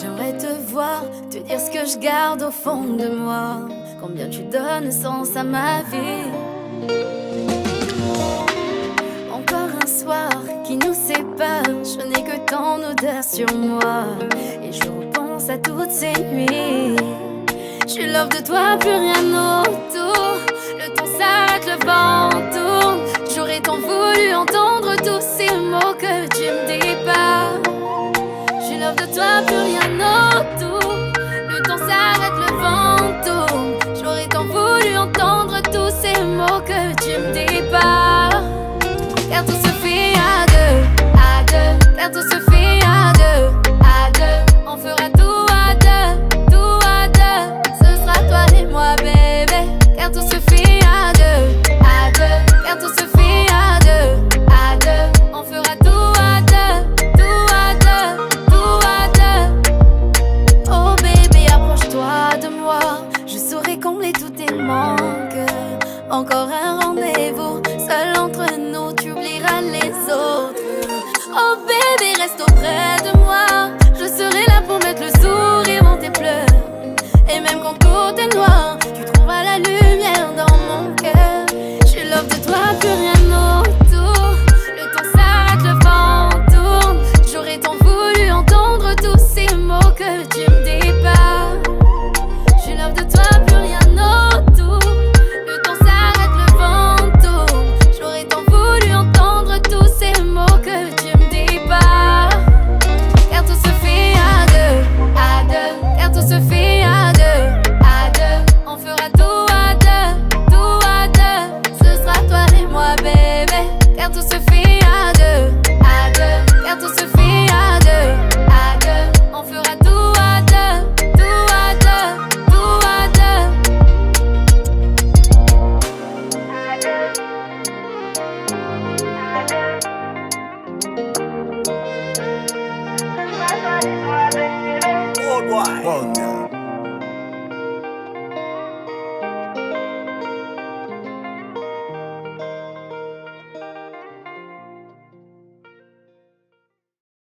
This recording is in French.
J'aimerais te voir, te dire ce que je garde au fond de moi. Combien tu donnes sens à ma vie. Encore un soir qui nous sépare. Je n'ai que ton odeur sur moi. Et je repense à toutes ces nuits. Je suis love de toi, plus rien autour. Le temps s'arrête, le vent tourne. J'aurais tant voulu entendre tous ces mots que tu me dis pas. Je suis love de toi, plus rien autour. Le temps s'arrête, le vent tourne. J'aurais tant voulu entendre tous ces mots que tu me dis pas. Car tout se fait à deux, à deux. Car tout se fait à deux, à deux. On fera tout à deux, tout à deux. Ce sera toi et moi, bébé. Car tout se fait à deux, à deux. Car tout se fait à deux, à deux. On fera tout à deux, tout à deux, tout à deux. Oh bébé, approche-toi de moi. Je saurai combler tous tes manques. Encore un rendez-vous, seul entre nous, tu oublieras les autres. Oh bébé, reste auprès de moi. Je serai là pour mettre le sourire dans tes pleurs. Et même quand tout est noir, tu trouveras la lumière dans mon cœur. Je suis love de toi, plus rien autour. Le temps s'arrête, le vent tourne. J'aurais tant voulu entendre tous ces mots que tu me dis pas. Je suis love de toi, plus rien autour. Le temps s'arrête, le vent tourne. J'aurais tant voulu entendre tous ces mots que tu me dis pas. Car tout se fait à deux, à deux. Car tout se fait à deux, à deux. On fera tout à deux, tout à deux. Ce sera toi et moi, bébé. Car tout se fait à deux, à deux. Car tout se fait à deux, à deux. On fera tout à deux, tout à deux, tout à deux. Worldwide.